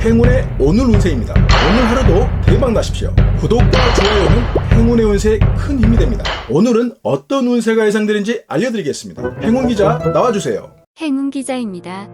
행운의 오늘 운세입니다. 오늘 하루도 대박 나십시오. 구독과 좋아요는 행운의 운세에 큰 힘이 됩니다. 오늘은 어떤 운세가 예상되는지 알려드리겠습니다. 행운기자 나와주세요. 행운기자입니다.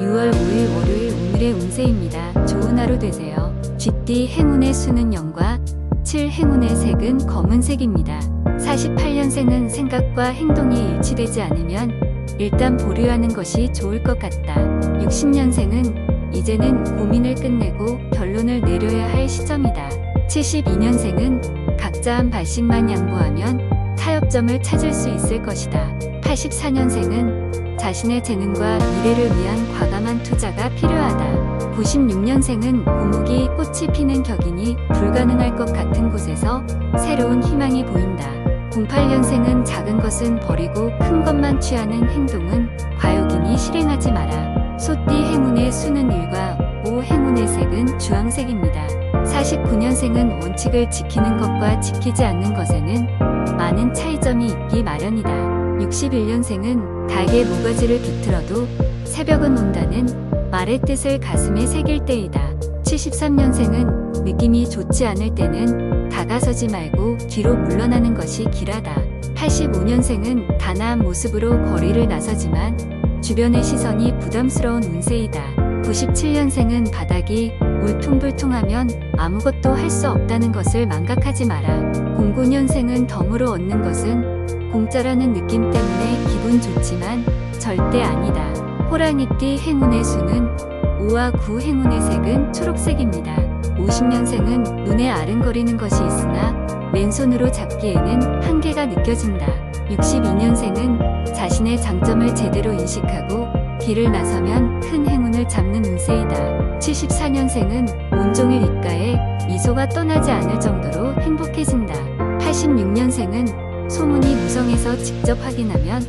6월 5일 월요일 오늘의 운세입니다. 좋은 하루 되세요. 쥐띠 행운의 수는 0과 7 행운의 색은 검은색입니다. 48년생은 생각과 행동이 일치되지 않으면 일단 보류하는 것이 좋을 것 같다. 60년생은 이제는 고민을 끝내고 결론을 내려야 할 시점이다. 72년생은 각자 한 발씩만 양보하면 타협점을 찾을 수 있을 것이다. 84년생은 자신의 재능과 미래를 위한 과감한 투자가 필요하다. 96년생은 고목이 꽃이 피는 격이니 불가능할 것 같은 곳에서 새로운 희망이 보인다. 08년생은 작은 것은 버리고 큰 것만 취하는 행동은 과욕이니 실행하지 마라. 소띠 행운의 수는 1과 5 행운의 색은 주황색입니다. 49년생은 원칙을 지키는 것과 지키지 않는 것에는 많은 차이점이 있기 마련이다. 61년생은 닭의 모가지를 비틀어도 새벽은 온다는 말의 뜻을 가슴에 새길 때이다. 73년생은 느낌이 좋지 않을 때는 다가서지 말고 뒤로 물러나는 것이 길하다. 85년생은 단아한 모습으로 거리를 나서지만 주변의 시선이 부담스러운 운세이다. 97년생은 바닥이 울퉁불퉁하면 아무것도 할 수 없다는 것을 망각하지 마라. 09년생은 덤으로 얻는 것은 공짜라는 느낌 때문에 기분 좋지만 절대 아니다. 호랑이띠 행운의 수는 5와 9 행운의 색은 초록색입니다. 50년생은 눈에 아른거리는 것이 있으나 맨손으로 잡기에는 한계가 느껴진다. 62년생은 자신의 장점을 제대로 인식하고 길을 나서면 큰 행운을 잡는 운세이다. 74년생은 온종일 입가에 미소가 떠나지 않을 정도로 행복해진다. 86년생은 소문이 무성해서 직접 확인하면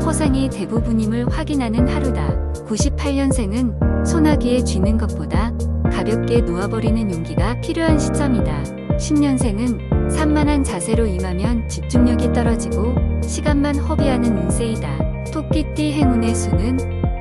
허상이 대부분임을 확인하는 하루다. 98년생은 소나기에 쥐는 것보다 가볍게 놓아버리는 용기가 필요한 시점이다. 10년생은 산만한 자세로 임하면 집중력이 떨어지고 시간만 허비하는 운세이다. 토끼띠 행운의 수는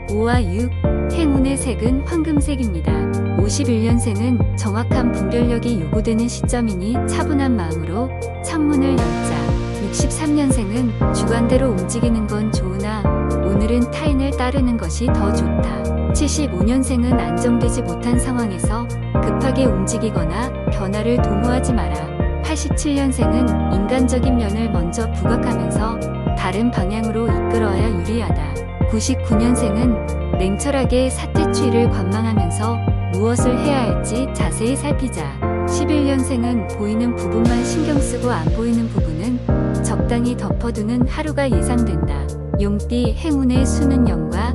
5와 6, 행운의 색은 황금색입니다. 51년생은 정확한 분별력이 요구되는 시점이니 차분한 마음으로 창문을 열자. 63년생은 주관대로 움직이는 건 좋으나 오늘은 타인을 따르는 것이 더 좋다. 75년생은 안정되지 못한 상황에서 급하게 움직이거나 변화를 도모하지 마라. 87년생은 인간적인 면을 먼저 부각하면서 다른 방향으로 이끌어야 유리하다. 99년생은 냉철하게 사태추이를 관망하면서 무엇을 해야 할지 자세히 살피자. 11년생은 보이는 부분만 신경 쓰고 안 보이는 부분은 적당히 덮어두는 하루가 예상된다. 용띠 행운의 수는 0과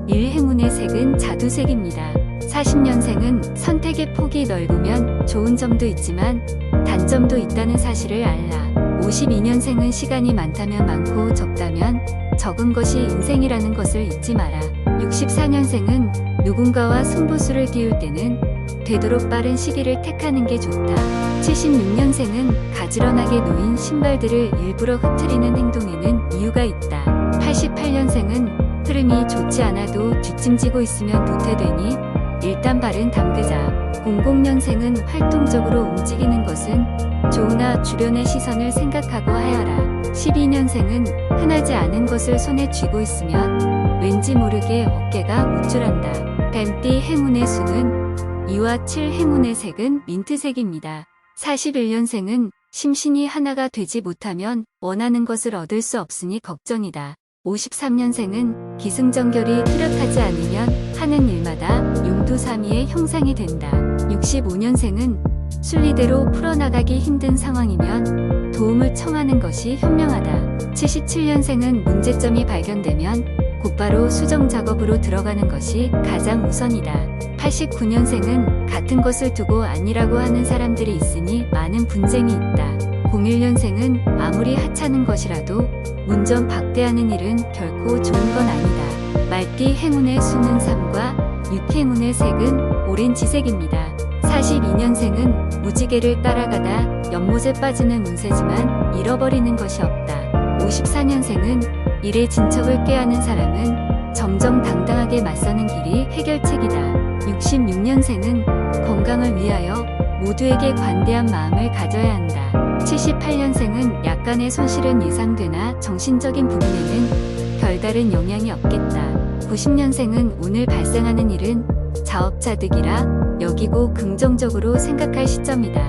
1 행운의 색은 자두색입니다. 40년생은 선택의 폭이 넓으면 좋은 점도 있지만 단점도 있다는 사실을 알라. 52년생은 시간이 많다면 많고 적다면 적은 것이 인생이라는 것을 잊지 마라. 64년생은 누군가와 승부수를 띄울 때는 되도록 빠른 시기를 택하는 게 좋다. 76년생은 가지런하게 놓인 신발들을 일부러 흐트리는 행동에는 이유가 있다. 88년생은 흐름이 좋지 않아도 뒷짐지고 있으면 도태되니 일단 발은 담그자. 00년생은 활동적으로 움직이는 것은 좋으나 주변의 시선을 생각하고 하여라. 12년생은 흔하지 않은 것을 손에 쥐고 있으면 왠지 모르게 어깨가 우쭐한다. 뱀띠 행운의 수는 2와 7 행운의 색은 민트색입니다. 41년생은 심신이 하나가 되지 못하면 원하는 것을 얻을 수 없으니 걱정이다. 53년생은 기승전결이 뚜렷하지 않으면 하는 일마다 용두사미의 형상이 된다. 65년생은 순리대로 풀어나가기 힘든 상황이면 도움을 청하는 것이 현명하다. 77년생은 문제점이 발견되면 곧바로 수정 작업으로 들어가는 것이 가장 우선이다. 89년생은 같은 것을 두고 아니라고 하는 사람들이 있으니 많은 분쟁이 있다. 01년생은 아무리 하찮은 것이라도 운전 박대하는 일은 결코 좋은 건 아니다. 말띠 행운의 수는 3과 6 행운의 색은 오렌지색입니다. 42년생은 무지개를 따라가다 연못에 빠지는 운세지만 잃어버리는 것이 없다. 54년생은 일의 진척을 꾀하는 사람은 정정당당하게 맞서는 길이 해결책이다. 66년생은 건강을 위하여 모두에게 관대한 마음을 가져야 한다. 78년생은 약간의 손실은 예상되나 정신적인 부분에는 별다른 영향이 없겠다. 90년생은 오늘 발생하는 일은 자업자득이라 여기고 긍정적으로 생각할 시점이다.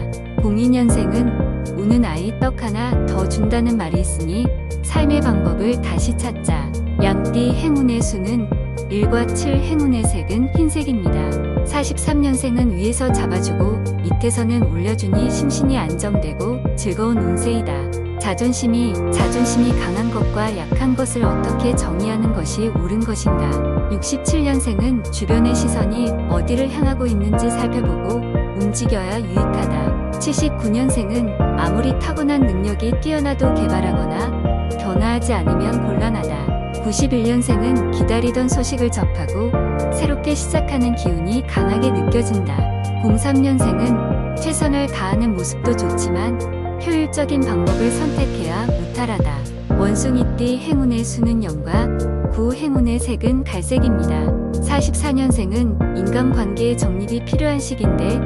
02년생은 우는 아이 떡 하나 더 준다는 말이 있으니 삶의 방법을 다시 찾자. 양띠 행운의 수는 1과 7, 행운의 색은 흰색입니다. 43년생은 위에서 잡아주고 밑에서는 올려주니 심신이 안정되고 즐거운 운세이다. 자존심이 강한 것과 약한 것을 어떻게 정의하는 것이 옳은 것인가. 67년생은 주변의 시선이 어디를 향하고 있는지 살펴보고 움직여야 유익하다. 79년생은 아무리 타고난 능력이 뛰어나도 개발하거나 변화하지 않으면 곤란하다. 91년생은 기다리던 소식을 접하고 새롭게 시작하는 기운이 강하게 느껴진다. 03년생은 최선을 다하는 모습도 좋지만 효율적인 방법을 선택해야 무탈하다. 원숭이띠 행운의 수는 0과 9, 행운의 색은 갈색입니다. 44년생은 인간관계의 정립이 필요한 시기인데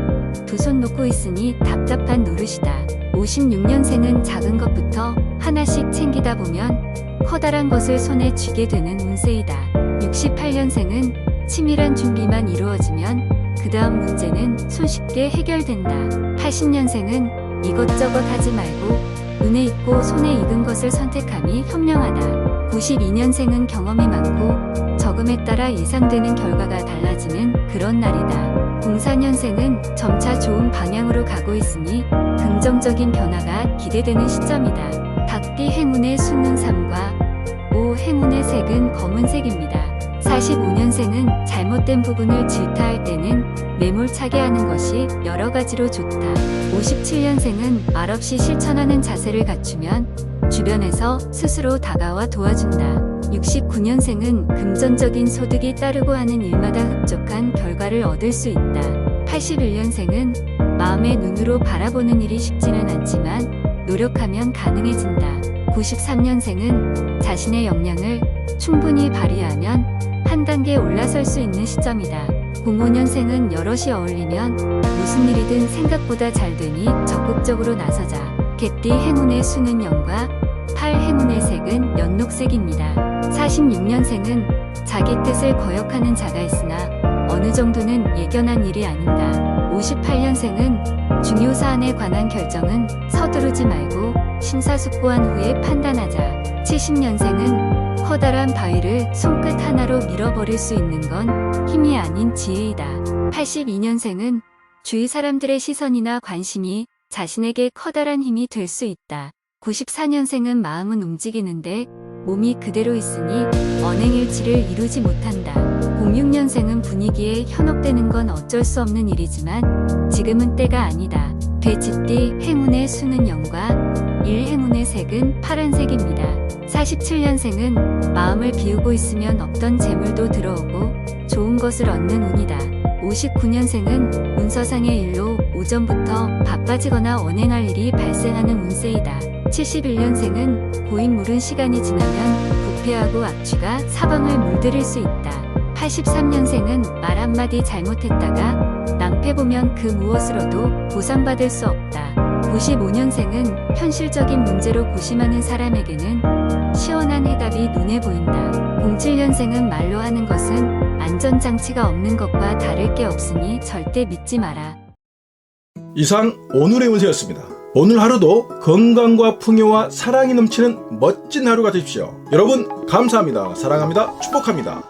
두 손 놓고 있으니 답답한 노릇이다. 56년생은 작은 것부터 하나씩 챙기다 보면 커다란 것을 손에 쥐게 되는 운세이다. 68년생은 치밀한 준비만 이루어지면 그 다음 문제는 손쉽게 해결된다. 80년생은 이것저것 하지 말고 눈에 익고 손에 익은 것을 선택함이 현명하다. 92년생은 경험이 많고 적음에 따라 예상되는 결과가 달라지는 그런 날이다. 04년생은 점차 좋은 방향으로 가고 있으니 긍정적인 변화가 기대되는 시점이다. 닭띠 행운의 수는 3과 5, 행운의 색은 검은색입니다. 45년생은 잘못된 부분을 질타할 때는 매몰차게 하는 것이 여러 가지로 좋다. 57년생은 말없이 실천하는 자세를 갖추면 주변에서 스스로 다가와 도와준다. 69년생은 금전적인 소득이 따르고 하는 일마다 흡족한 결과를 얻을 수 있다. 81년생은 마음의 눈으로 바라보는 일이 쉽지는 않지만 노력하면 가능해진다. 93년생은 자신의 역량을 충분히 발휘하면 한 단계 올라설 수 있는 시점이다. 05년생은 여럿이 어울리면 무슨 일이든 생각보다 잘 되니 적극적으로 나서자. 개띠 행운의 수는 0과 8, 행운의 색은 연녹색입니다. 46년생은 자기 뜻을 거역하는 자가 있으나 어느 정도는 예견한 일이 아닌가. 58년생은 중요 사안에 관한 결정은 서두르지 말고 심사숙고한 후에 판단하자. 70년생은 커다란 바위를 손끝 하나로 밀어버릴 수 있는 건 힘이 아닌 지혜이다. 82년생은 주위 사람들의 시선이나 관심이 자신에게 커다란 힘이 될 수 있다. 94년생은 마음은 움직이는데 몸이 그대로 있으니 언행일치를 이루지 못한다. 06년생은 분위기에 현혹되는 건 어쩔 수 없는 일이지만 지금은 때가 아니다. 돼지띠 행운의 수는 0과 1, 행운의 색은 파란색입니다. 47년생은 마음을 비우고 있으면 없던 재물도 들어오고 좋은 것을 얻는 운이다. 59년생은 문서상의 일로 오전부터 바빠지거나 언행할 일이 발생하는 운세이다. 71년생은 고인물은 시간이 지나면 부패하고 악취가 사방을 물들일 수 있다. 83년생은 말 한마디 잘못했다가 낭패보면 그 무엇으로도 보상받을 수 없다. 95년생은 현실적인 문제로 고심하는 사람에게는 시원한 해답이 눈에 보인다. 07년생은 말로 하는 것은 안전장치가 없는 것과 다를 게 없으니 절대 믿지 마라. 이상 오늘의 운세였습니다. 오늘 하루도 건강과 풍요와 사랑이 넘치는 멋진 하루가 되십시오. 여러분 감사합니다. 사랑합니다. 축복합니다.